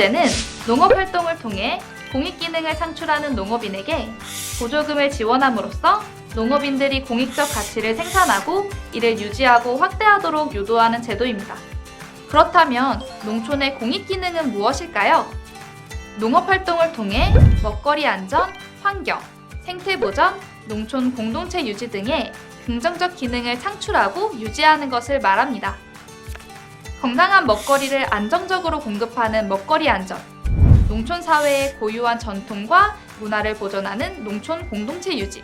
번째는 농업활동을 통해 공익기능을 창출하는 농업인에게 보조금을 지원함으로써 농업인들이 공익적 가치를 생산하고 이를 유지하고 확대하도록 유도하는 제도입니다. 그렇다면 농촌의 공익기능은 무엇일까요? 농업활동을 통해 먹거리 안전, 환경, 생태보전, 농촌 공동체 유지 등의 긍정적 기능을 창출하고 유지하는 것을 말합니다. 건강한 먹거리를 안정적으로 공급하는 먹거리 안전, 농촌 사회의 고유한 전통과 문화를 보존하는 농촌 공동체 유지,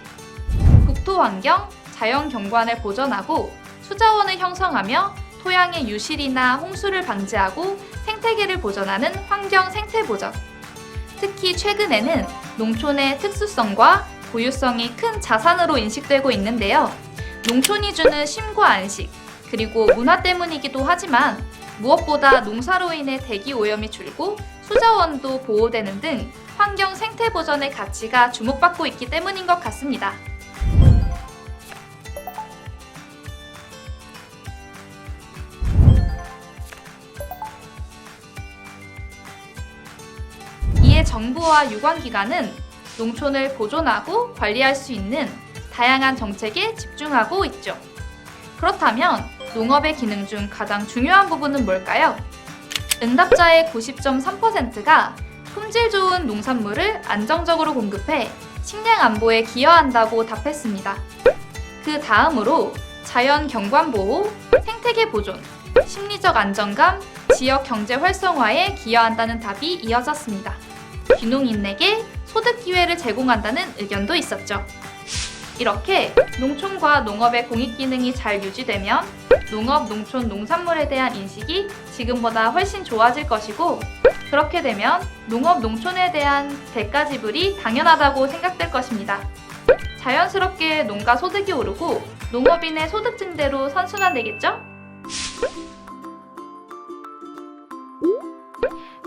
국토환경, 자연경관을 보전하고 수자원을 형성하며 토양의 유실이나 홍수를 방지하고 생태계를 보전하는 환경 생태보전. 특히 최근에는 농촌의 특수성과 고유성이 큰 자산으로 인식되고 있는데요. 농촌이 주는 쉼과 안식, 그리고 문화 때문이기도 하지만 무엇보다 농사로 인해 대기 오염이 줄고 수자원도 보호되는 등 환경 생태 보전의 가치가 주목받고 있기 때문인 것 같습니다. 이에 정부와 유관기관은 농촌을 보존하고 관리할 수 있는 다양한 정책에 집중하고 있죠. 그렇다면 농업의 기능 중 가장 중요한 부분은 뭘까요? 응답자의 90.3%가 품질 좋은 농산물을 안정적으로 공급해 식량 안보에 기여한다고 답했습니다. 그 다음으로 자연 경관 보호, 생태계 보존, 심리적 안정감, 지역 경제 활성화에 기여한다는 답이 이어졌습니다. 귀농인에게 소득 기회를 제공한다는 의견도 있었죠. 이렇게 농촌과 농업의 공익기능이 잘 유지되면 농업, 농촌, 농산물에 대한 인식이 지금보다 훨씬 좋아질 것이고, 그렇게 되면 농업, 농촌에 대한 대가 지불이 당연하다고 생각될 것입니다. 자연스럽게 농가 소득이 오르고 농업인의 소득 증대로 선순환되겠죠?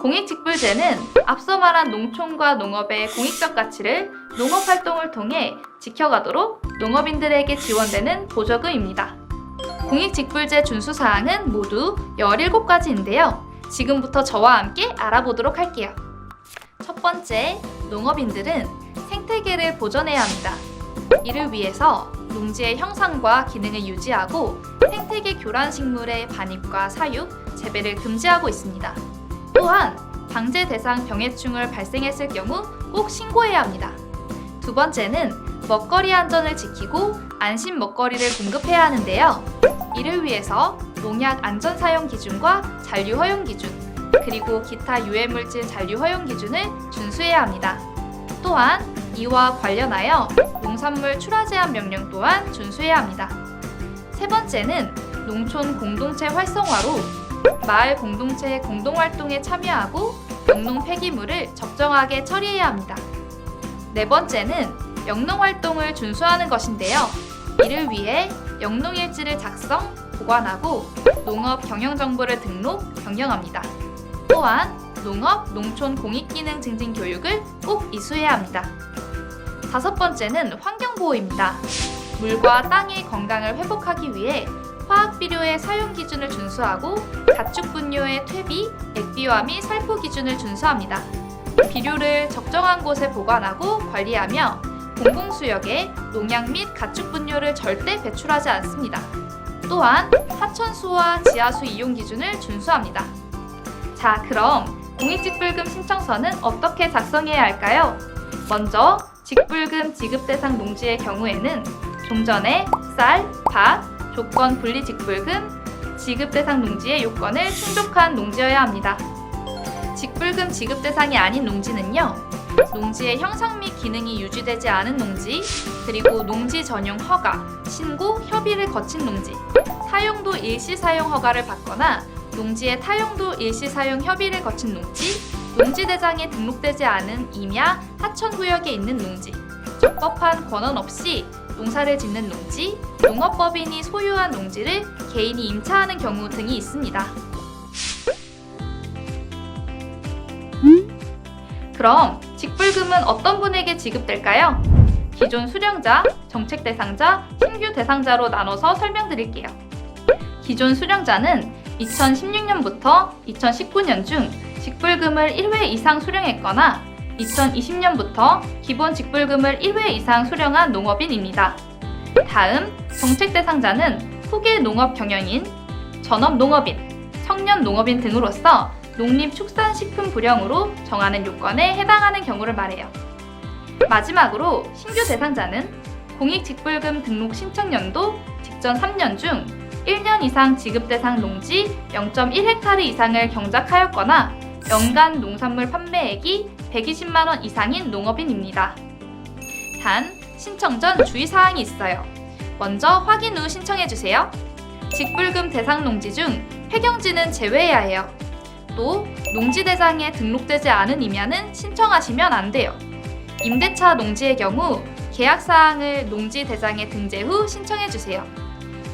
공익직불제는 앞서 말한 농촌과 농업의 공익적 가치를 농업활동을 통해 지켜가도록 농업인들에게 지원되는 보조금입니다. 공익직불제 준수사항은 모두 17가지인데요. 지금부터 저와 함께 알아보도록 할게요. 첫 번째, 농업인들은 생태계를 보존해야 합니다. 이를 위해서 농지의 형상과 기능을 유지하고 생태계 교란 식물의 반입과 사육, 재배를 금지하고 있습니다. 또한 방제 대상 병해충을 발생했을 경우 꼭 신고해야 합니다. 두 번째는 먹거리 안전을 지키고 안심 먹거리를 공급해야 하는데요. 이를 위해서 농약 안전 사용 기준과 잔류 허용 기준, 그리고 기타 유해물질 잔류 허용 기준을 준수해야 합니다. 또한 이와 관련하여 농산물 출하 제한 명령 또한 준수해야 합니다. 세 번째는 농촌 공동체 활성화로 마을 공동체의 공동활동에 참여하고 영농 폐기물을 적정하게 처리해야 합니다. 네 번째는 영농활동을 준수하는 것인데요. 이를 위해 영농일지를 작성, 보관하고 농업 경영정보를 등록, 변경합니다. 또한 농업, 농촌 공익기능 증진 교육을 꼭 이수해야 합니다. 다섯 번째는 환경보호입니다. 물과 땅의 건강을 회복하기 위해 화학비료의 사용 기준을 준수하고 가축 분뇨의 퇴비, 액비화 및 살포 기준을 준수합니다. 비료를 적정한 곳에 보관하고 관리하며 공공수역에 농약 및 가축 분뇨를 절대 배출하지 않습니다. 또한 하천수와 지하수 이용 기준을 준수합니다. 자, 그럼 공익직불금 신청서는 어떻게 작성해야 할까요? 먼저 직불금 지급 대상 농지의 경우에는 좀 전에 쌀, 밭, 조건 분리 직불금, 지급 대상 농지의 요건을 충족한 농지여야 합니다. 직불금 지급 대상이 아닌 농지는요, 농지의 형상 및 기능이 유지되지 않은 농지, 그리고 농지 전용 허가, 신고, 협의를 거친 농지, 타용도 일시 사용 허가를 받거나 농지의 타용도 일시 사용 협의를 거친 농지, 농지 대장에 등록되지 않은 임야, 하천 구역에 있는 농지, 적법한 권한 없이 농사를 짓는 농지, 농업법인이 소유한 농지를 개인이 임차하는 경우 등이 있습니다. 그럼 직불금은 어떤 분에게 지급될까요? 기존 수령자, 정책 대상자, 신규 대상자로 나눠서 설명드릴게요. 기존 수령자는 2016년부터 2019년 중 직불금을 1회 이상 수령했거나 2020년부터 기본 직불금을 1회 이상 수령한 농업인입니다. 다음 정책 대상자는 후계 농업 경영인, 전업 농업인, 청년 농업인 등으로서 농림축산식품부령으로 정하는 요건에 해당하는 경우를 말해요. 마지막으로 신규 대상자는 공익직불금 등록 신청연도 직전 3년 중 1년 이상 지급 대상 농지 0.1헥타르 이상을 경작하였거나 연간 농산물 판매액이 120만 원 이상인 농업인입니다. 단, 신청 전 주의사항이 있어요. 먼저 확인 후 신청해주세요. 직불금 대상 농지 중 폐경지는 제외해야 해요. 또 농지 대상에 등록되지 않은 임야는 신청하시면 안 돼요. 임대차 농지의 경우 계약사항을 농지 대상에 등재 후 신청해주세요.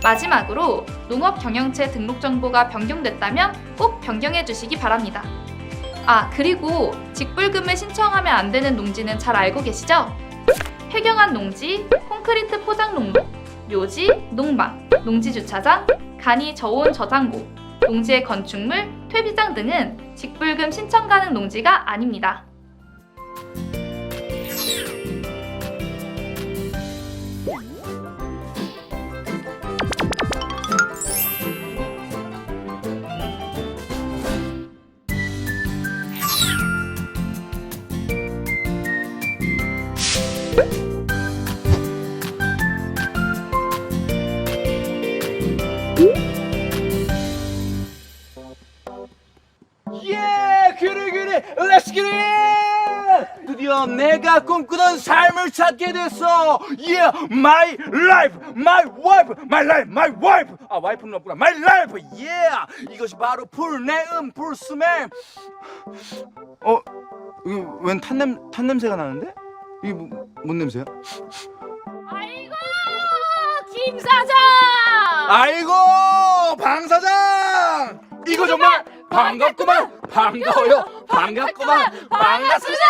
마지막으로 농업경영체 등록 정보가 변경됐다면 꼭 변경해주시기 바랍니다. 그리고 직불금을 신청하면 안 되는 농지는 잘 알고 계시죠? 폐경한 농지, 콘크리트 포장 농로, 묘지, 농방, 농지주차장, 간이 저온 저장고, 농지의 건축물, 퇴비장 등은 직불금 신청 가능 농지가 아닙니다. 그래 렛츠 기릿! 드디어 내가 꿈꾸던 삶을 찾게 됐어. My life, my wife, my life, my wife. 와이프는 없구나. My life, 이것이 바로 풀내음, 풀스멜. 이거 웬 탄냄새가 나는데? 이게 뭔 냄새야? 아이고 김 사장! 아이고 방 사장! 이거 정말 반갑구만. 반가워요. 반갑구만. 반갑습니다.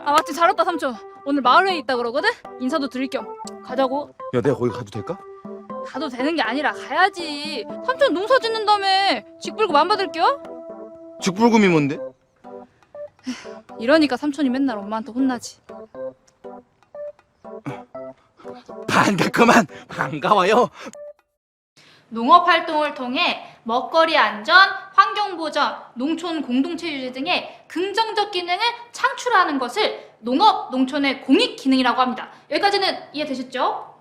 마침 잘 왔다 삼촌. 오늘 마을회의 있다 그러거든? 인사도 드릴 겸 가자고. 야, 내가 거기 가도 될까? 가도 되는 게 아니라 가야지. 삼촌 농사 짓는다며 직불금 안 받을게요? 직불금이 뭔데? 이러니까 삼촌이 맨날 엄마한테 혼나지. 반갑구만. 반가워요. 농업활동을 통해 먹거리 안전, 환경보전, 농촌 공동체 유지 등의 긍정적 기능을 창출하는 것을 농업, 농촌의 공익기능이라고 합니다. 여기까지는 이해되셨죠?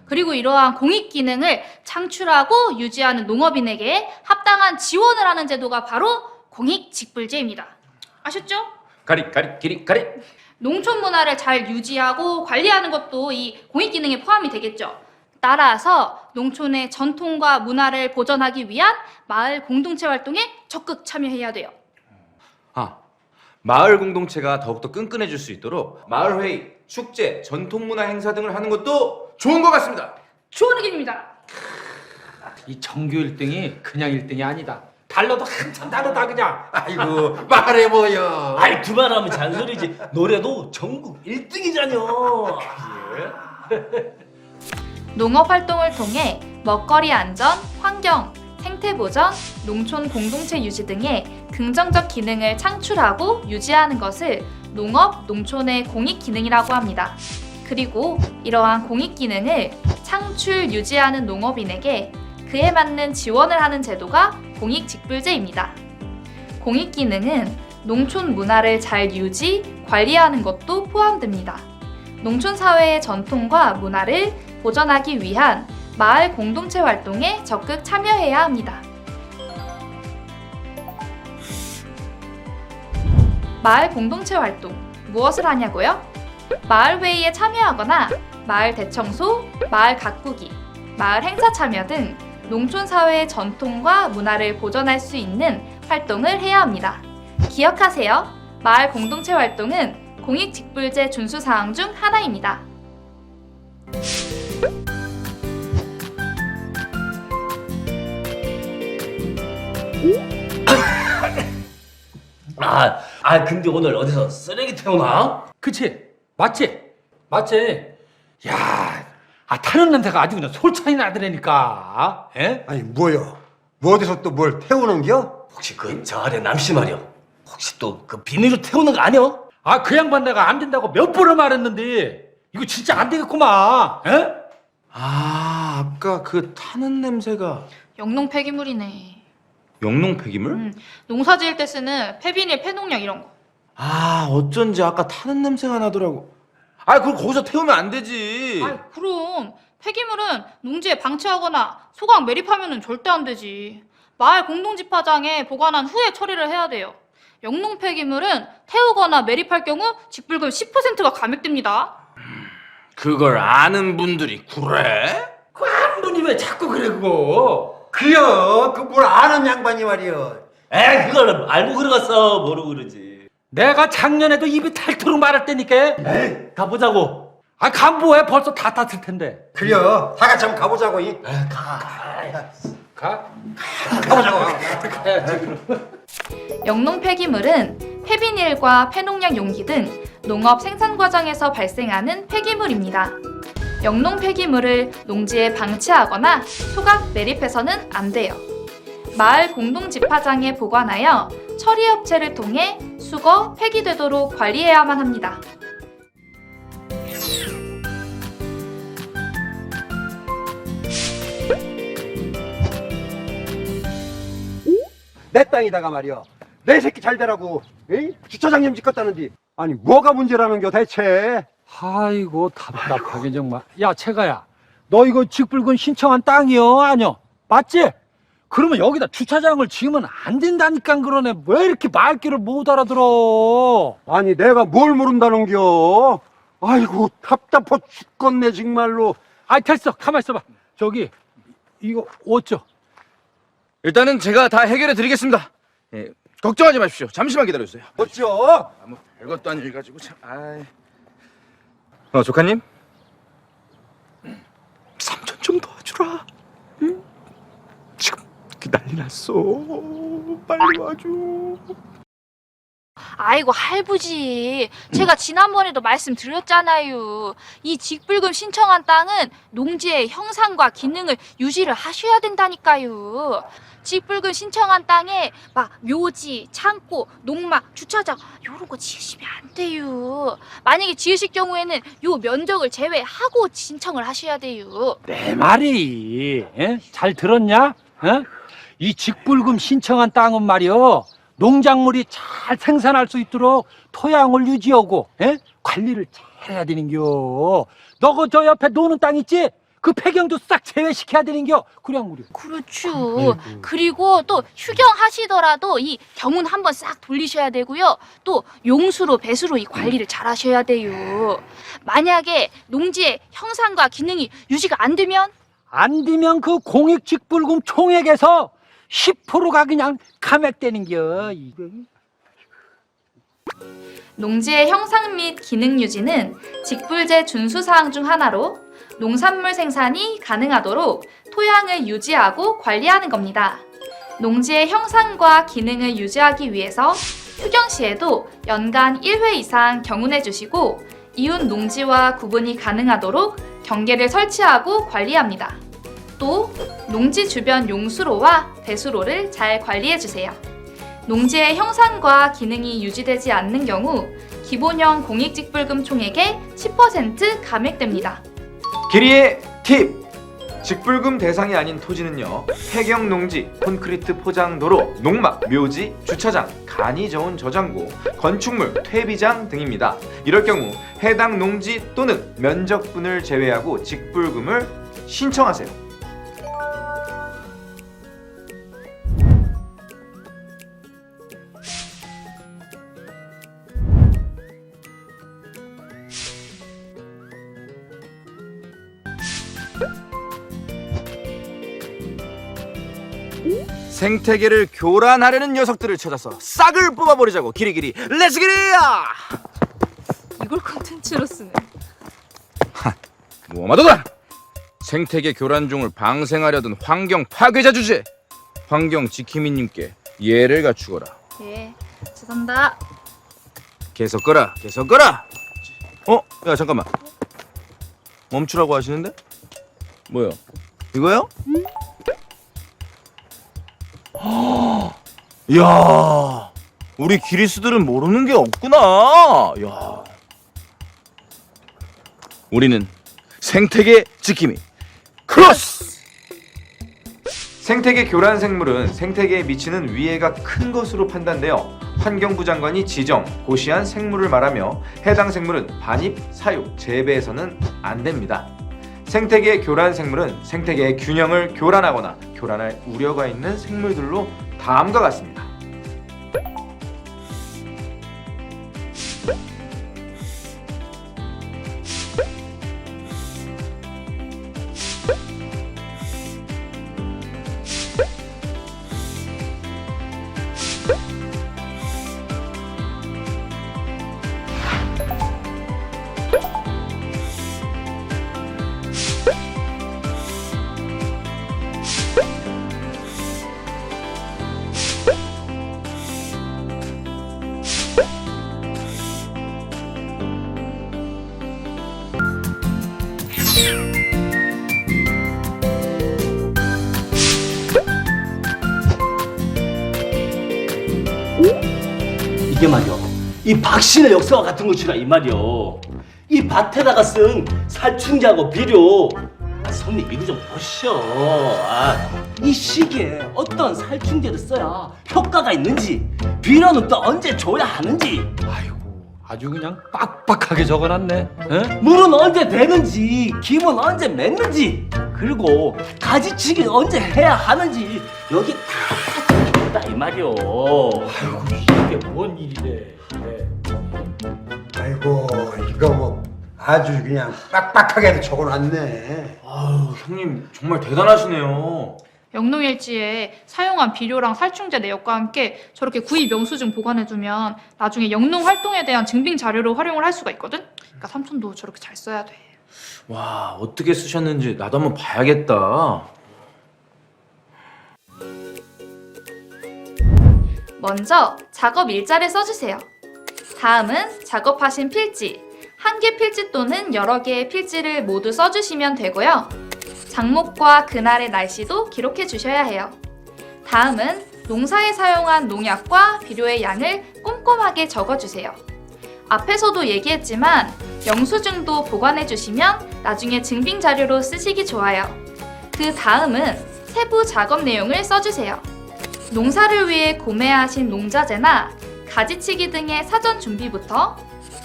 그리고 이러한 공익기능을 창출하고 유지하는 농업인에게 합당한 지원을 하는 제도가 바로 공익직불제입니다. 아셨죠? 가리. 농촌 문화를 잘 유지하고 관리하는 것도 이 공익기능에 포함이 되겠죠. 따라서 농촌의 전통과 문화를 보존하기 위한 마을 공동체 활동에 적극 참여해야 돼요. 마을 공동체가 더욱더 끈끈해질 수 있도록 마을회의, 축제, 전통문화 행사 등을 하는 것도 좋은 것 같습니다. 좋은 의견입니다. 이 정규 1등이 그냥 1등이 아니다. 달러도 한참 다르다 그냥. 아이고 말해보여. 아이 두말하면 잔소리지. 노래도 전국 1등이잖여. 농업활동을 통해 먹거리 안전, 환경, 생태보전, 농촌 공동체 유지 등의 긍정적 기능을 창출하고 유지하는 것을 농업, 농촌의 공익기능이라고 합니다. 그리고 이러한 공익기능을 창출, 유지하는 농업인에게 그에 맞는 지원을 하는 제도가 공익직불제입니다. 공익기능은 농촌 문화를 잘 유지, 관리하는 것도 포함됩니다. 농촌 사회의 전통과 문화를 보존하기 위한 마을 공동체 활동에 적극 참여해야 합니다. 마을 공동체 활동, 무엇을 하냐고요? 마을 회의에 참여하거나 마을 대청소, 마을 가꾸기, 마을 행사 참여 등 농촌 사회의 전통과 문화를 보존할 수 있는 활동을 해야 합니다. 기억하세요. 마을 공동체 활동은 공익직불제 준수 사항 중 하나입니다. 근데 오늘 어디서 쓰레기 태우나? 그치? 맞지? 야, 타는 냄새가 아주 그냥 솔찬히 나더라니까. 에? 아니 뭐요? 뭐 어디서 또 뭘 태우는겨? 혹시 그 저 아래 남씨 말이야. 혹시 또 그 비닐로 태우는 거 아니야? 아, 그 양반 내가 안 된다고 몇 번을 말했는데 이거 진짜 안 되겠구만. 에? 아, 아까 그 타는 냄새가 영농 폐기물이네. 영농 폐기물? 농사 지을 때 쓰는 폐비닐, 폐농약 이런 거. 아, 어쩐지 아까 타는 냄새가 나더라고. 아, 그걸 거기서 태우면 안 되지. 아이, 그럼 폐기물은 농지에 방치하거나 소각 매립하면은 절대 안 되지. 마을 공동집화장에 보관한 후에 처리를 해야 돼요. 영농 폐기물은 태우거나 매립할 경우 직불금 10%가 감액됩니다. 그걸 아는 분들이 그래? 그 한 분이 왜 자꾸 그래 그거? 그려 그 뭘 아는 양반이 말이여. 에이, 그걸 알고 그러겠어. 모르고 그러지. 내가 작년에도 입이 탈토록 말할 때니까. 에이, 가보자고. 아, 간보해 벌써 다 탔을 텐데. 그려 다 같이 한번 가보자고. 가. 가보자고. 영농 폐기물은 폐비닐과 폐농약 용기 등 농업 생산 과정에서 발생하는 폐기물입니다. 영농 폐기물을 농지에 방치하거나 소각 매립해서는 안 돼요. 마을 공동 집화장에 보관하여 처리업체를 통해 수거, 폐기되도록 관리해야만 합니다. 내 땅이다가 말이여. 내 새끼 잘 되라고. 에이? 주차장님 짓겠다는데. 아니 뭐가 문제라는 겨 대체? 아이고 답답하게 정말. 야, 채가야, 너 이거 직불금 신청한 땅이여 아니여? 맞지? 그러면 여기다 주차장을 지으면 안 된다니까. 그러네. 왜 이렇게 말귀를 못 알아들어? 아니 내가 뭘 모른다는 겨. 아이고 답답해 죽겠네 정말로. 아이, 됐어. 가만 있어봐. 저기 이거 어쩌? 일단은 제가 다 해결해 드리겠습니다. 예, 걱정하지 마십시오. 잠시만 기다려주세요. 어쩌? 뭐 별것도 아닐 가지고 참. 아이. 조카님. 삼촌 좀 도와주라. 응? 지금 난리 났어. 빨리 와줘. 아이고 할부지, 제가 지난번에도 말씀드렸잖아요. 이 직불금 신청한 땅은 농지의 형상과 기능을 유지를 하셔야 된다니까요. 직불금 신청한 땅에 막 묘지, 창고, 농막, 주차장 요런 거 지으시면 안 돼요. 만약에 지으실 경우에는 요 면적을 제외하고 신청을 하셔야 돼요. 내 말이 잘 들었냐? 이 직불금 신청한 땅은 말이요, 농작물이 잘 생산할 수 있도록 토양을 유지하고 관리를 잘 해야 되는겨. 너 그 저 옆에 노는 땅 있지? 그 폐경도 싹 제외시켜야 되는겨. 그래 안 그래? 그렇죠. 그리고 또 휴경하시더라도 이 경운 한번 싹 돌리셔야 되고요. 또 용수로 배수로 이 관리를 잘 하셔야 돼요. 만약에 농지의 형상과 기능이 유지가 안 되면 그 공익직불금 총액에서 10%가 그냥 감액되는겨. 농지의 형상 및 기능 유지는 직불제 준수 사항 중 하나로 농산물 생산이 가능하도록 토양을 유지하고 관리하는 겁니다. 농지의 형상과 기능을 유지하기 위해서 휴경 시에도 연간 1회 이상 경운해 주시고 이웃 농지와 구분이 가능하도록 경계를 설치하고 관리합니다. 또 농지 주변 용수로와 배수로를 잘 관리해 주세요. 농지의 형상과 기능이 유지되지 않는 경우 기본형 공익직불금 총액의 10% 감액됩니다. 길이의 팁! 직불금 대상이 아닌 토지는요, 폐경 농지, 콘크리트 포장 도로, 농막, 묘지, 주차장, 간이 저온 저장고, 건축물, 퇴비장 등입니다. 이럴 경우 해당 농지 또는 면적분을 제외하고 직불금을 신청하세요. 생태계를 교란하려는 녀석들을 찾아서 싹을 뽑아버리자고. 기리기리 렛츠 기리야. 이걸 콘텐츠로 쓰네. 무엄하도다. 생태계 교란 중을 방생하려던 환경 파괴자 주제, 환경 지킴이님께 예를 갖추거라. 예, 죄송합니다. 계속 꺼라, 계속 꺼라. 야 잠깐만, 멈추라고 하시는데? 뭐요? 이거요? 이야, 우리 기리스들은 모르는 게 없구나. 야, 우리는 생태계 지킴이 크로스. 생태계 교란 생물은 생태계에 미치는 위해가 큰 것으로 판단되어 환경부 장관이 지정, 고시한 생물을 말하며 해당 생물은 반입, 사육, 재배해서는 안 됩니다. 생태계 교란 생물은 생태계의 균형을 교란하거나 교란할 우려가 있는 생물들로 다음과 같습니다. 이게 말이야, 이 박신의 역사와 같은 것이라 이 말이야. 이 밭에다가 쓴 살충제하고 비료, 손님 이거 좀 보시오. 이 시기에 어떤 살충제를 써야 효과가 있는지, 비료는 또 언제 줘야 하는지, 아이고, 아주 그냥 빡빡하게 적어놨네. 에? 물은 언제 되는지, 김은 언제 맺는지, 그리고 가지치기는 언제 해야 하는지 여기 다 적혀있다 이 말이오. 아이고, 이게 뭔 일이래. 아이고, 이거 뭐 아주 그냥 빡빡하게 적어놨네. 아유, 형님 정말 대단하시네요. 영농일지에 사용한 비료랑 살충제 내역과 함께 저렇게 구입 영수증 보관해두면 나중에 영농 활동에 대한 증빙 자료로 활용을 할 수가 있거든? 그러니까 삼촌도 저렇게 잘 써야 돼. 와, 어떻게 쓰셨는지 나도 한번 봐야겠다. 먼저 작업 일자를 써주세요. 다음은 작업하신 필지, 한 개 필지 또는 여러 개의 필지를 모두 써주시면 되고요. 작목과 그날의 날씨도 기록해 주셔야 해요. 다음은 농사에 사용한 농약과 비료의 양을 꼼꼼하게 적어주세요. 앞에서도 얘기했지만 영수증도 보관해 주시면 나중에 증빙 자료로 쓰시기 좋아요. 그 다음은 세부 작업 내용을 써주세요. 농사를 위해 구매하신 농자재나 가지치기 등의 사전 준비부터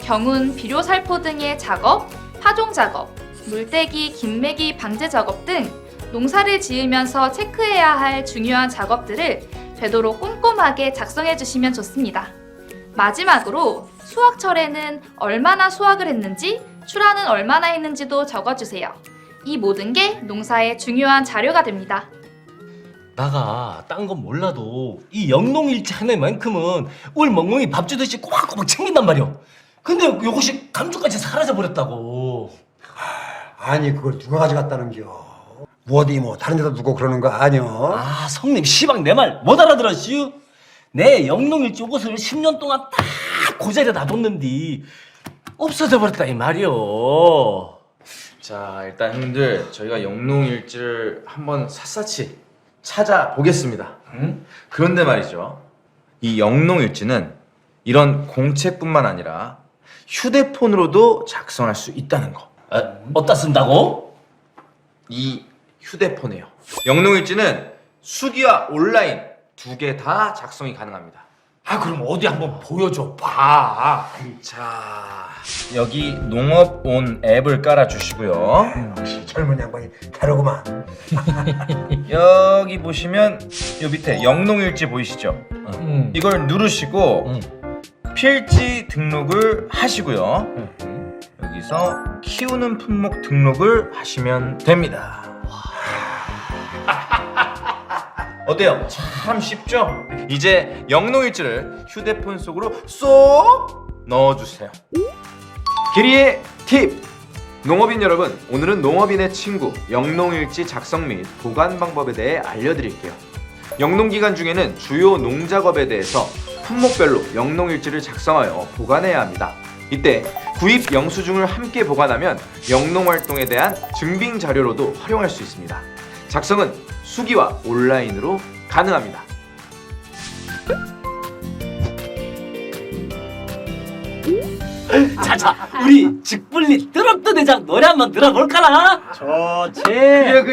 경운, 비료 살포 등의 작업, 파종 작업, 물떼기, 김매기 방제 작업 등 농사를 지으면서 체크해야 할 중요한 작업들을 되도록 꼼꼼하게 작성해 주시면 좋습니다. 마지막으로 수확철에는 얼마나 수확을 했는지, 출하는 얼마나 했는지도 적어주세요. 이 모든 게 농사의 중요한 자료가 됩니다. 나가 딴 건 몰라도 이 영농일지 하나만큼은 우리 멍멍이 밥 주듯이 꼬박꼬박 챙긴단 말이야. 근데 요것이 감쪽같이 사라져 버렸다고. 아니, 그걸 누가 가져갔다는겨? 뭐 어디 뭐 다른 데다 두고 그러는 거 아니여? 아, 성님 시방 내 말 못 알아들었슈? 내 영농일지 요것을 10년 동안 딱 그 자리에 놔뒀는데 없어져 버렸다 이 말이오. 자, 일단 형님들 저희가 영농일지를 한번 샅샅이 찾아보겠습니다. 그런데 말이죠, 이 영농일지는 이런 공책뿐만 아니라 휴대폰으로도 작성할 수 있다는 거. 어디다 쓴다고? 이 휴대폰에요. 영농일지는 수기와 온라인 두 개 다 작성이 가능합니다. 아, 그럼 어디 한번 보여줘 봐. 자, 여기 농업온 앱을 깔아주시고요. 역시 젊은 양반이 다르구만. 여기 보시면 요 밑에 영농일지 보이시죠? 이걸 누르시고 필지 등록을 하시고요. 여기서 키우는 품목 등록을 하시면 됩니다. 어때요? 참 쉽죠? 이제 영농일지를 휴대폰 속으로 쏙 넣어주세요. 기리의 팁! 농업인 여러분, 오늘은 농업인의 친구 영농일지 작성 및 보관 방법에 대해 알려드릴게요. 영농기간 중에는 주요 농작업에 대해서 품목별로 영농일지를 작성하여 보관해야 합니다. 이때 구입 영수증을 함께 보관하면 영농활동에 대한 증빙 자료로도 활용할 수 있습니다. 작성은 수기와 온라인으로 가능합니다. 자자, 우리 직불리 뜨럽던 대장 노래 한번 들어볼까나? 좋지. 그래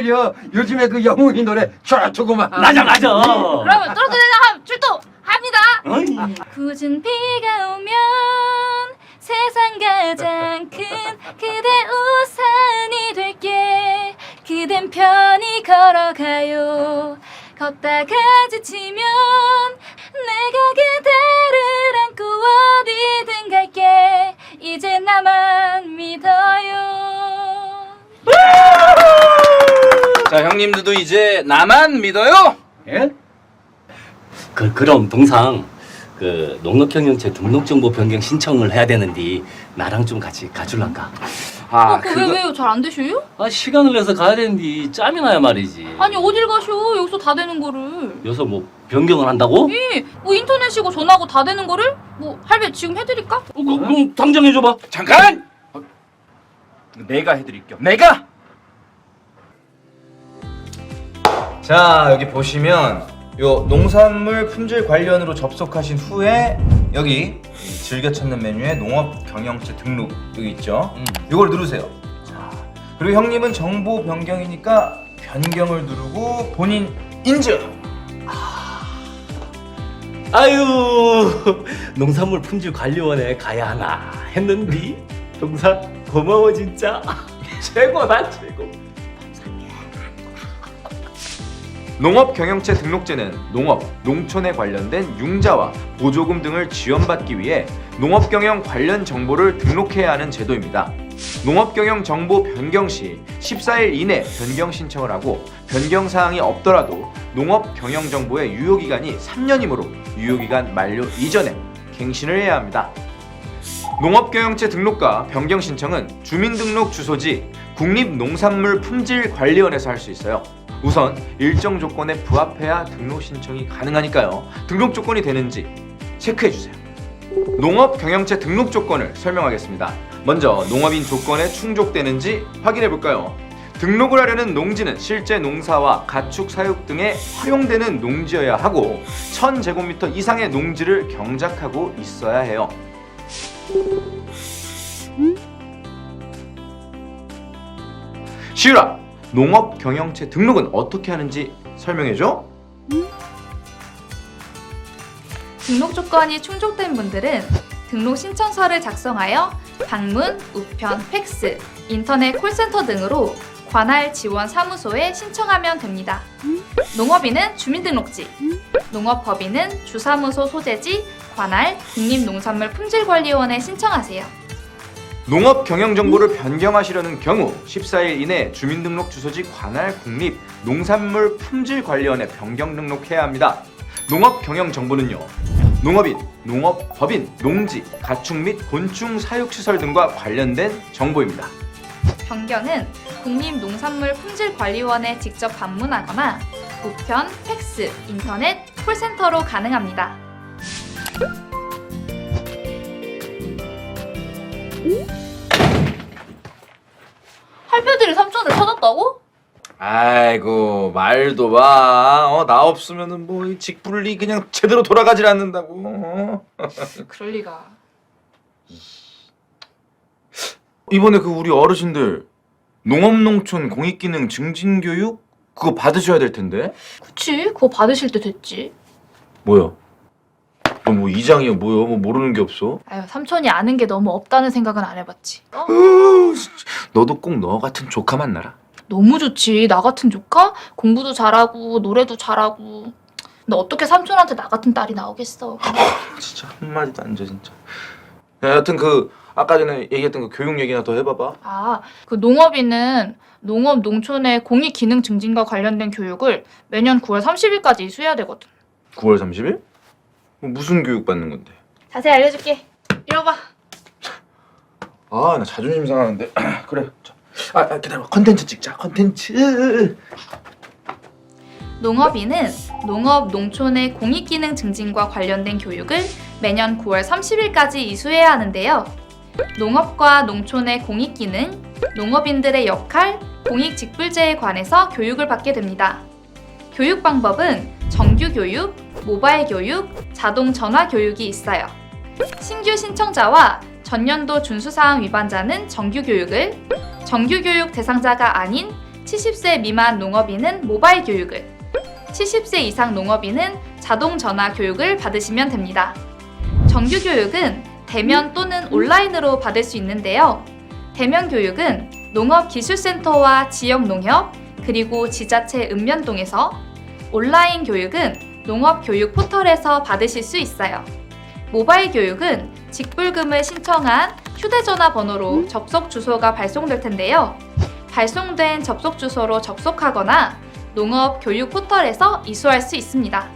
요즘에 그 영웅이 노래 좋더구만. 맞아. 그러면 뚜루뚜루 대장 한번 출동합니다. 어이. 굳은 비가 오면 세상 가장 큰 그대 우산이 될게. 그댄 편히 걸어가요. 걷다가 지치면 내가 그대를 안고 어디든 갈게. 이제 나만 믿어요. 자, 형님들도 이제 나만 믿어요? 예? 그럼 동상 그 농업경영체 등록정보 변경 신청을 해야 되는데 나랑 좀 같이 가줄란가? 아, 왜요? 잘 안 되셔요? 아 시간을 내서 가야 되는데 짬이 나야 말이지. 아니 어딜 가셔? 여기서 다 되는 거를. 여기서 뭐 변경을 한다고? 뭐 인터넷이고 전화고 다 되는 거를 뭐 할배 지금 해드릴까? 그럼 당장 해줘봐. 잠깐! 내가 해드릴게요. 내가! 자, 여기 보시면 요 농산물 품질 관련으로 접속하신 후에 여기 즐겨 찾는 메뉴에 농업 경영체 등록 여기 있죠. 이걸 누르세요. 자, 그리고 형님은 정보 변경이니까 변경을 누르고 본인 인증. 아유 농산물 품질 관리원에 가야 하나 했는데 동상 고마워 진짜. 최고다 최고. 농업 경영체 등록제는 농업, 농촌에 관련된 융자와 보조금 등을 지원받기 위해 농업 경영 관련 정보를 등록해야 하는 제도입니다. 농업 경영 정보 변경 시 14일 이내 변경 신청을 하고 변경 사항이 없더라도 농업 경영 정보의 유효 기간이 3년이므로 유효 기간 만료 이전에 갱신을 해야 합니다. 농업 경영체 등록과 변경 신청은 주민등록 주소지 국립농산물품질관리원에서 할 수 있어요. 우선 일정 조건에 부합해야 등록 신청이 가능하니까요. 등록 조건이 되는지 체크해주세요. 농업 경영체 등록 조건을 설명하겠습니다. 먼저 농업인 조건에 충족되는지 확인해볼까요? 등록을 하려는 농지는 실제 농사와 가축 사육 등에 활용되는 농지여야 하고 1000제곱미터 이상의 농지를 경작하고 있어야 해요. 시유라! 농업 경영체 등록은 어떻게 하는지 설명해줘? 등록 조건이 충족된 분들은 등록 신청서를 작성하여 방문, 우편, 팩스, 인터넷 콜센터 등으로 관할 지원 사무소에 신청하면 됩니다. 농업인은 주민등록지, 농업법인은 주사무소 소재지, 관할 국립농산물품질관리원에 신청하세요. 농업 경영 정보를 변경하시려는 경우 14일 이내 주민등록 주소지 관할 국립 농산물 품질 관리원에 변경 등록해야 합니다. 농업 경영 정보는요. 농업인, 농업법인, 농지, 가축 및 곤충 사육 시설 등과 관련된 정보입니다. 변경은 국립농산물품질관리원에 직접 방문하거나 우편, 팩스, 인터넷, 콜센터로 가능합니다. 할배들이 삼촌을 찾았다고? 아이고 말도 봐. 나 없으면은 뭐 이 직불리 그냥 제대로 돌아가질 않는다고. 그럴 리가. 이번에 그 우리 어르신들 농업농촌 공익기능 증진교육 그거 받으셔야 될 텐데. 그치, 그거 받으실 때 됐지. 뭐야? 너 뭐 이장이야 뭐야? 뭐 모르는 게 없어? 아유, 삼촌이 아는 게 너무 없다는 생각은 안 해봤지. 너도 꼭 너 같은 조카 만나라. 너무 좋지. 나 같은 조카? 공부도 잘하고 노래도 잘하고. 근데 어떻게 삼촌한테 나 같은 딸이 나오겠어. 진짜 한마디도 안 져 진짜. 야, 여하튼 그 아까 전에 얘기했던 그 교육 얘기나 더 해봐봐. 아, 그 농업인은 농업 농촌의 공익 기능 증진과 관련된 교육을 매년 9월 30일까지 이수해야 되거든. 9월 30일? 무슨 교육 받는 건데? 자세히 알려줄게. 이리 와봐. 아, 나 자존심 상하는데. 그래. 기다려봐. 컨텐츠 찍자. 컨텐츠. 농업인은 농업 농촌의 공익기능 증진과 관련된 교육을 매년 9월 30일까지 이수해야 하는데요. 농업과 농촌의 공익기능, 농업인들의 역할, 공익직불제에 관해서 교육을 받게 됩니다. 교육 방법은 정규교육, 모바일 교육, 자동 전화 교육이 있어요. 신규 신청자와 전년도 준수사항 위반자는 정규교육을, 정규교육 대상자가 아닌 70세 미만 농업인은 모바일 교육을, 70세 이상 농업인은 자동 전화 교육을 받으시면 됩니다. 정규교육은 대면 또는 온라인으로 받을 수 있는데요. 대면 교육은 농업기술센터와 지역농협, 그리고 지자체 읍면동에서, 온라인 교육은 농업교육 포털에서 받으실 수 있어요. 모바일 교육은 직불금을 신청한 휴대전화 번호로 접속 주소가 발송될 텐데요. 발송된 접속 주소로 접속하거나 농업교육 포털에서 이수할 수 있습니다.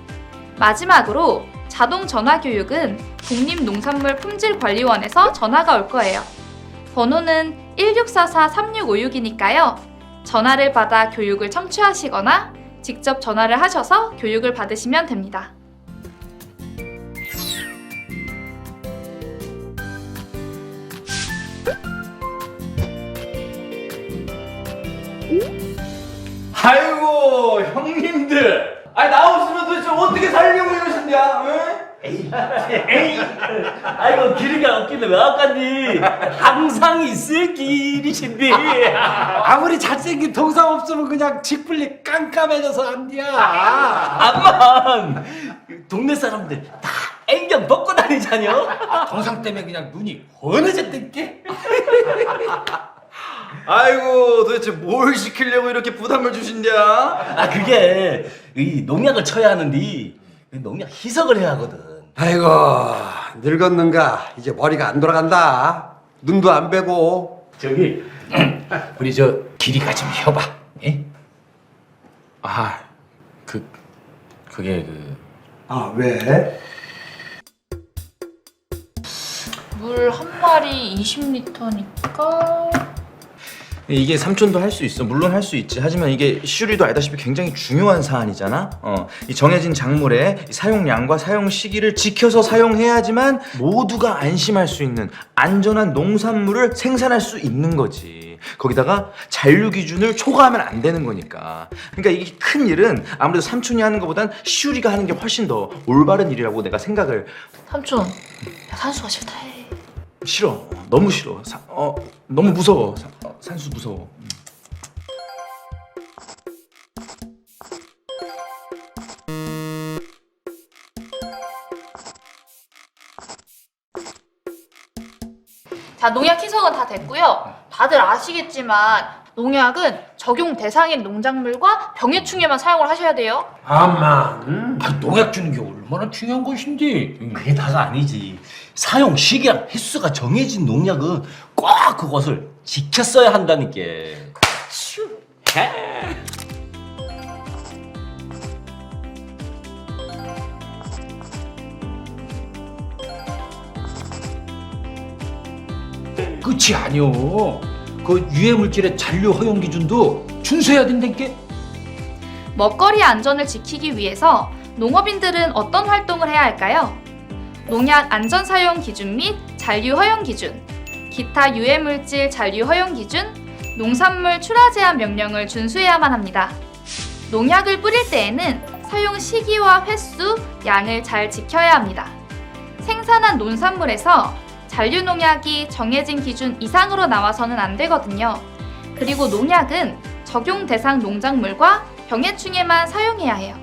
마지막으로 자동 전화 교육은 국립농산물품질관리원에서 전화가 올 거예요. 번호는 1644-3656이니까요. 전화를 받아 교육을 청취하시거나 직접 전화를 하셔서 교육을 받으시면 됩니다. 아이고 형님들, 아니 나 없으면 도대체 어떻게 살려고 이러신대야? 응? 아이고 길이가 없길래 왜 아까니? 항상 있을 길이신데. 아무리 잘생긴 동상 없으면 그냥 직불리 깜깜해져서 안 돼야. 암만 동네 사람들 다 안경 벗고 다니자뇨. 동상 때문에 그냥 눈이 훤해졌던게. 아이고 도대체 뭘 시키려고 이렇게 부담을 주신대야? 아 그게 이 농약을 쳐야 하는데 이 농약 희석을 해야 하거든. 아이고 늙었는가 이제 머리가 안 돌아간다. 눈도 안 빼고. 저기 우리 저 길이가 좀 혀봐. 예? 그게 아 왜? 물 한 마리 20리터니까 이게 삼촌도 할 수 있어. 물론 할 수 있지. 하지만 이게 시우리도 알다시피 굉장히 중요한 사안이잖아. 이 정해진 작물의 사용량과 사용 시기를 지켜서 사용해야지만 모두가 안심할 수 있는 안전한 농산물을 생산할 수 있는 거지. 거기다가 잔류 기준을 초과하면 안 되는 거니까. 그러니까 이게 큰 일은 아무래도 삼촌이 하는 것보단 시우리가 하는 게 훨씬 더 올바른 일이라고 내가 생각을. 삼촌, 야, 산수가 싫다 해. 싫어. 너무 싫어. 너무 무서워. 산수 무서워. 자, 농약 희석은 다 됐고요. 다들 아시겠지만 농약은 적용 대상인 농작물과 병해충에만 사용을 하셔야 돼요. 암만 농약 주는 게 얼마나 중요한 것인데. 그게 다가 아니지. 사용 시기랑 횟수가 정해진 농약은 꼭 그것을 지켰어야 한다니까. 끝이 아니오. 그 유해물질의 잔류 허용 기준도 준수해야 된다니까. 먹거리 안전을 지키기 위해서 농업인들은 어떤 활동을 해야 할까요? 농약 안전 사용 기준 및 잔류 허용 기준, 기타 유해물질 잔류 허용 기준, 농산물 출하 제한 명령을 준수해야만 합니다. 농약을 뿌릴 때에는 사용 시기와 횟수, 양을 잘 지켜야 합니다. 생산한 농산물에서 잔류 농약이 정해진 기준 이상으로 나와서는 안 되거든요. 그리고 농약은 적용 대상 농작물과 병해충에만 사용해야 해요.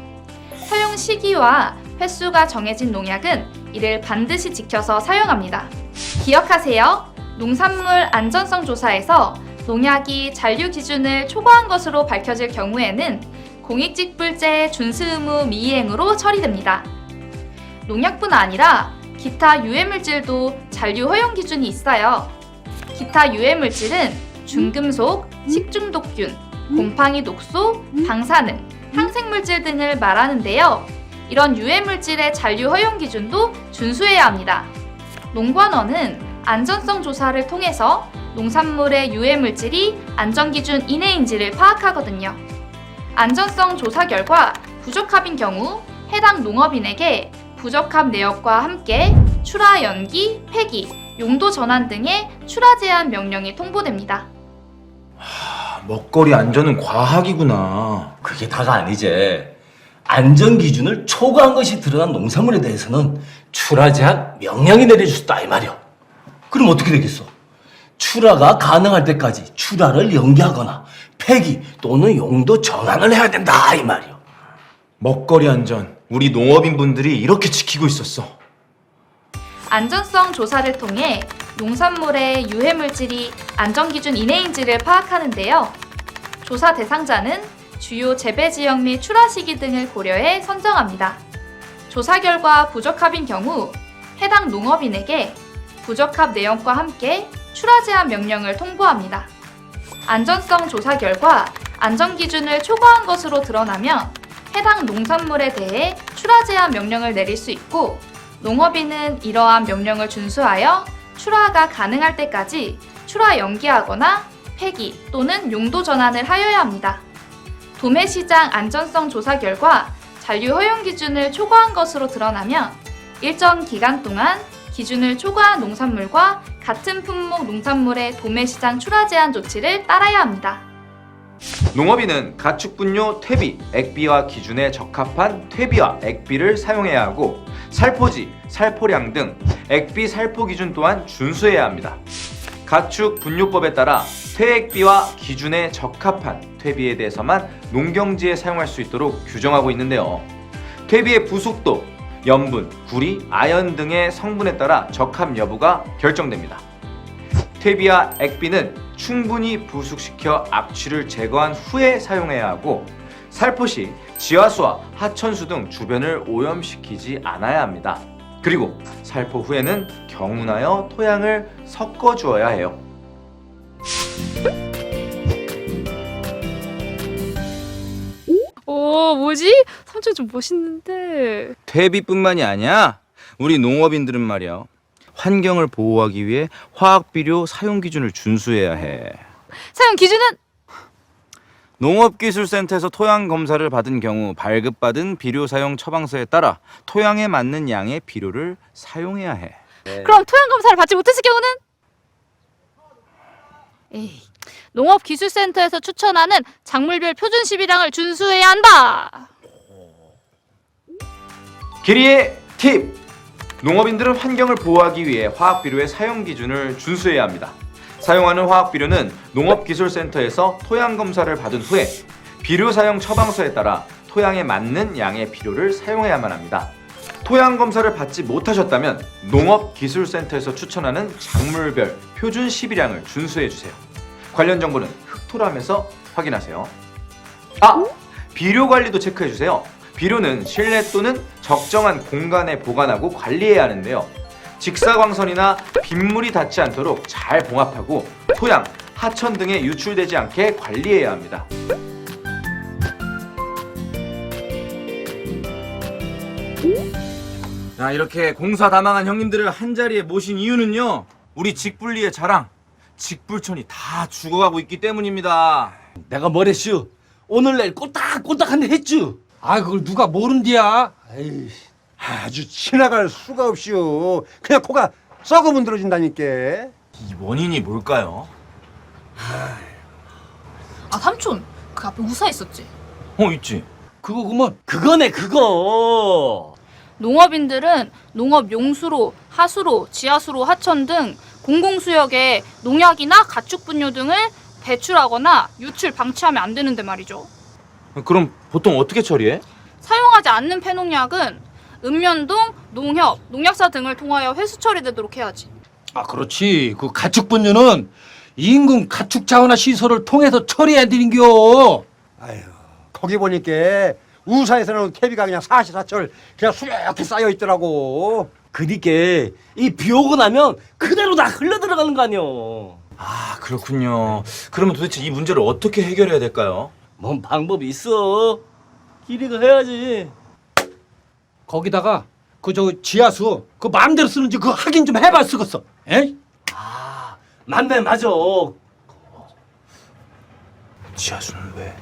사용 시기와 횟수가 정해진 농약은 이를 반드시 지켜서 사용합니다. 기억하세요. 농산물 안전성 조사에서 농약이 잔류 기준을 초과한 것으로 밝혀질 경우에는 공익직불제 준수 의무 미이행으로 처리됩니다. 농약뿐 아니라 기타 유해물질도 잔류 허용 기준이 있어요. 기타 유해물질은 중금속, 식중독균, 곰팡이 독소, 방사능, 항생물질 등을 말하는데요. 이런 유해물질의 잔류 허용 기준도 준수해야 합니다. 농관원은 안전성 조사를 통해서 농산물의 유해물질이 안전기준 이내인지를 파악하거든요. 안전성 조사 결과 부적합인 경우 해당 농업인에게 부적합 내역과 함께 출하 연기, 폐기, 용도 전환 등의 출하 제한 명령이 통보됩니다. 먹거리 안전은 과학이구나. 그게 다가 아니지. 안전 기준을 초과한 것이 드러난 농산물에 대해서는 출하 제한 명령이 내려졌다 이 말이야. 그럼 어떻게 되겠어? 출하가 가능할 때까지 출하를 연기하거나 폐기 또는 용도 전환을 해야 된다 이 말이야. 먹거리 안전 우리 농업인분들이 이렇게 지키고 있었어. 안전성 조사를 통해 농산물의 유해물질이 안전기준 이내인지를 파악하는데요. 조사 대상자는 주요 재배 지역 및 출하 시기 등을 고려해 선정합니다. 조사 결과 부적합인 경우 해당 농업인에게 부적합 내용과 함께 출하 제한 명령을 통보합니다. 안전성 조사 결과 안전기준을 초과한 것으로 드러나면 해당 농산물에 대해 출하 제한 명령을 내릴 수 있고, 농업인은 이러한 명령을 준수하여 출하가 가능할 때까지 출하 연기하거나 폐기 또는 용도 전환을 하여야 합니다. 도매시장 안전성 조사 결과 잔류 허용 기준을 초과한 것으로 드러나면 일정 기간 동안 기준을 초과한 농산물과 같은 품목 농산물의 도매시장 출하 제한 조치를 따라야 합니다. 농업인은 가축분뇨 퇴비, 액비와 기준에 적합한 퇴비와 액비를 사용해야 하고, 살포지, 살포량 등 액비 살포 기준 또한 준수해야 합니다. 가축 분뇨법에 따라 퇴액비와 기준에 적합한 퇴비에 대해서만 농경지에 사용할 수 있도록 규정하고 있는데요. 퇴비의 부속도, 염분, 구리, 아연 등의 성분에 따라 적합 여부가 결정됩니다. 퇴비와 액비는 충분히 부숙시켜 악취를 제거한 후에 사용해야 하고, 살포 시 지하수와 하천수 등 주변을 오염시키지 않아야 합니다. 그리고 살포 후에는 경운하여 토양을 섞어 주어야 해요. 오, 뭐지? 삼촌 좀 멋있는데. 퇴비뿐만이 아니야. 우리 농업인들은 말이야, 환경을 보호하기 위해 화학비료 사용 기준을 준수해야 해. 사용 기준은? 농업기술센터에서 토양 검사를 받은 경우 발급받은 비료 사용 처방서에 따라 토양에 맞는 양의 비료를 사용해야 해. 그럼 토양 검사를 받지 못했을 경우는? 에이, 농업기술센터에서 추천하는 작물별 표준 시비량을 준수해야 한다. 길이의 팁! 농업인들은 환경을 보호하기 위해 화학비료의 사용 기준을 준수해야 합니다. 사용하는 화학비료는 농업기술센터에서 토양검사를 받은 후에 비료 사용 처방서에 따라 토양에 맞는 양의 비료를 사용해야만 합니다. 토양검사를 받지 못하셨다면 농업기술센터에서 추천하는 작물별 표준 시비량을 준수해주세요. 관련 정보는 흑토람에서 확인하세요. 비료 관리도 체크해주세요. 비료는 실내 또는 적정한 공간에 보관하고 관리해야 하는데요. 직사광선이나 빗물이 닿지 않도록 잘 봉합하고 토양, 하천 등에 유출되지 않게 관리해야 합니다. 자, 이렇게 공사다망한 형님들을 한자리에 모신 이유는요, 우리 직불리의 자랑, 직불촌이 다 죽어가고 있기 때문입니다. 내가 뭐랬슈? 오늘 내일 꼬딱꼬딱한 데 했쥬. 아, 그걸 누가 모른디야? 에이. 아주 지나갈 수가 없이요. 그냥 코가 썩어 문드러진다니까. 이 원인이 뭘까요? 아, 삼촌, 그 앞에 우사 있었지? 있지. 그거 그러면 그거네 그거. 농업인들은 농업 용수로, 하수로, 지하수로, 하천 등 공공수역에 농약이나 가축분뇨 등을 배출하거나 유출 방치하면 안 되는데 말이죠. 그럼 보통 어떻게 처리해? 사용하지 않는 폐농약은 읍면동, 농협, 농약사 등을 통하여 회수 처리되도록 해야지. 아, 그렇지. 그 가축분뇨는 인근 가축 자원화 시설을 통해서 처리해야 되는겨. 아유, 거기 보니까 우사에서 나온 퇴비가 그냥 사시사철 그냥 수렵게 쌓여 있더라고. 그니까 이 비 오고 나면 그대로 다 흘러 들어가는 거 아니여. 아, 그렇군요. 그러면 도대체 이 문제를 어떻게 해결해야 될까요? 뭔 방법이 있어? 길이가 해야지. 거기다가 그 저 지하수 그 마음대로 쓰는지 그거 확인 좀 해봐 쓰겠어. 에이? 맞네 맞아. 지하수는 왜?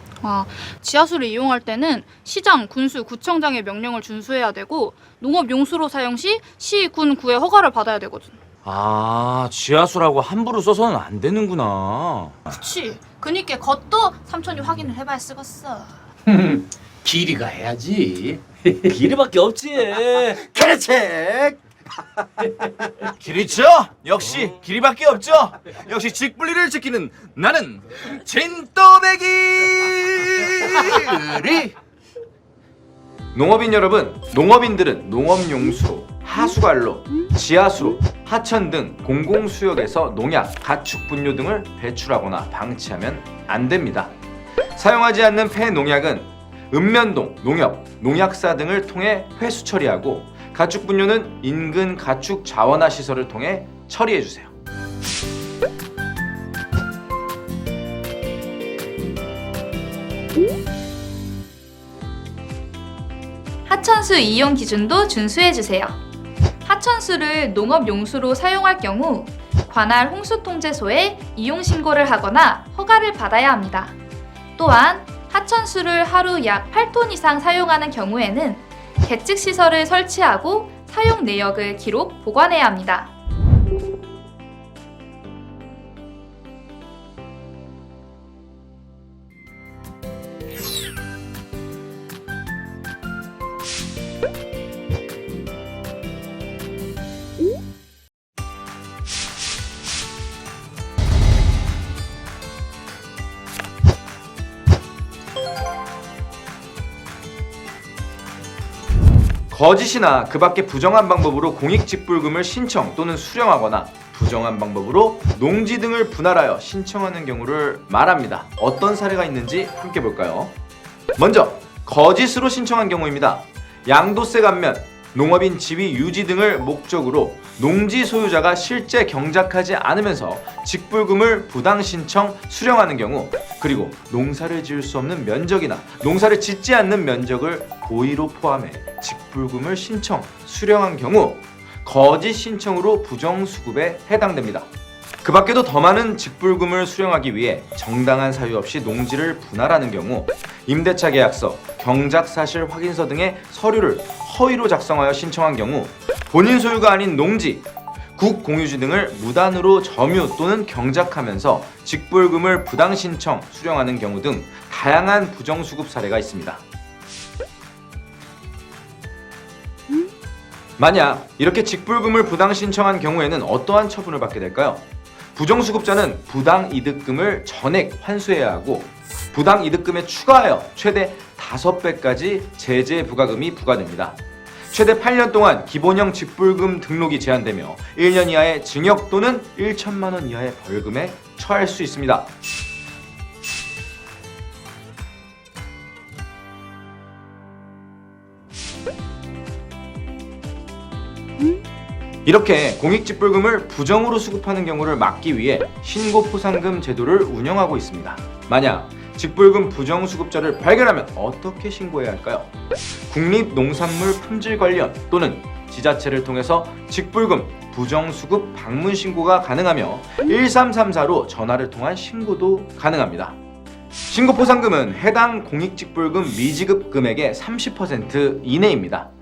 지하수를 이용할 때는 시장, 군수, 구청장의 명령을 준수해야 되고, 농업 용수로 사용 시 시, 군, 구의 허가를 받아야 되거든. 아, 지하수라고 함부로 써서는 안 되는구나. 그치. 그니까 그것도 삼촌이 확인을 해봐야 쓰겠어. 길이가 해야지. 길이밖에 없지. 그렇지. 길이죠? 역시 길이밖에 없죠? 역시 직분리를 지키는 나는 진또배기! 농업인 여러분, 농업인들은 농업용수로, 하수관로, 지하수로, 하천 등 공공수역에서 농약, 가축 분뇨 등을 배출하거나 방치하면 안 됩니다. 사용하지 않는 폐농약은 읍면동, 농협, 농약사 등을 통해 회수 처리하고 가축 분뇨는 인근 가축 자원화 시설을 통해 처리해 주세요. 하천수 이용 기준도 준수해주세요. 하천수를 농업용수로 사용할 경우 관할 홍수통제소에 이용신고를 하거나 허가를 받아야 합니다. 또한 하천수를 하루 약 8톤 이상 사용하는 경우에는 계측시설을 설치하고 사용 내역을 기록 보관해야 합니다. 거짓이나 그 밖의 부정한 방법으로 공익직불금을 신청 또는 수령하거나 부정한 방법으로 농지 등을 분할하여 신청하는 경우를 말합니다. 어떤 사례가 있는지 함께 볼까요? 먼저 거짓으로 신청한 경우입니다. 양도세 감면, 농업인 지위 유지 등을 목적으로 농지 소유자가 실제 경작하지 않으면서 직불금을 부당 신청, 수령하는 경우, 그리고 농사를 지을 수 없는 면적이나 농사를 짓지 않는 면적을 고의로 포함해 직불금을 신청, 수령한 경우 거짓 신청으로 부정수급에 해당됩니다. 그 밖에도 더 많은 직불금을 수령하기 위해 정당한 사유 없이 농지를 분할하는 경우 임대차 계약서, 경작사실 확인서 등의 서류를 허위로 작성하여 신청한 경우 본인 소유가 아닌 농지, 국공유지 등을 무단으로 점유 또는 경작하면서 직불금을 부당 신청, 수령하는 경우 등 다양한 부정수급 사례가 있습니다. 만약 이렇게 직불금을 부당 신청한 경우에는 어떠한 처분을 받게 될까요? 부정수급자는 부당이득금을 전액 환수해야 하고 부당이득금에 추가하여 최대 5배까지 제재 부과금이 부과됩니다. 최대 8년 동안 기본형 직불금 등록이 제한되며 1년 이하의 징역 또는 1천만 원 이하의 벌금에 처할 수 있습니다. 이렇게 공익직불금을 부정으로 수급하는 경우를 막기 위해 신고포상금 제도를 운영하고 있습니다. 만약 직불금 부정수급자를 발견하면 어떻게 신고해야 할까요? 국립농산물품질관리원 또는 지자체를 통해서 직불금 부정수급 방문신고가 가능하며 1334로 전화를 통한 신고도 가능합니다. 신고포상금은 해당 공익직불금 미지급 금액의 30% 이내입니다.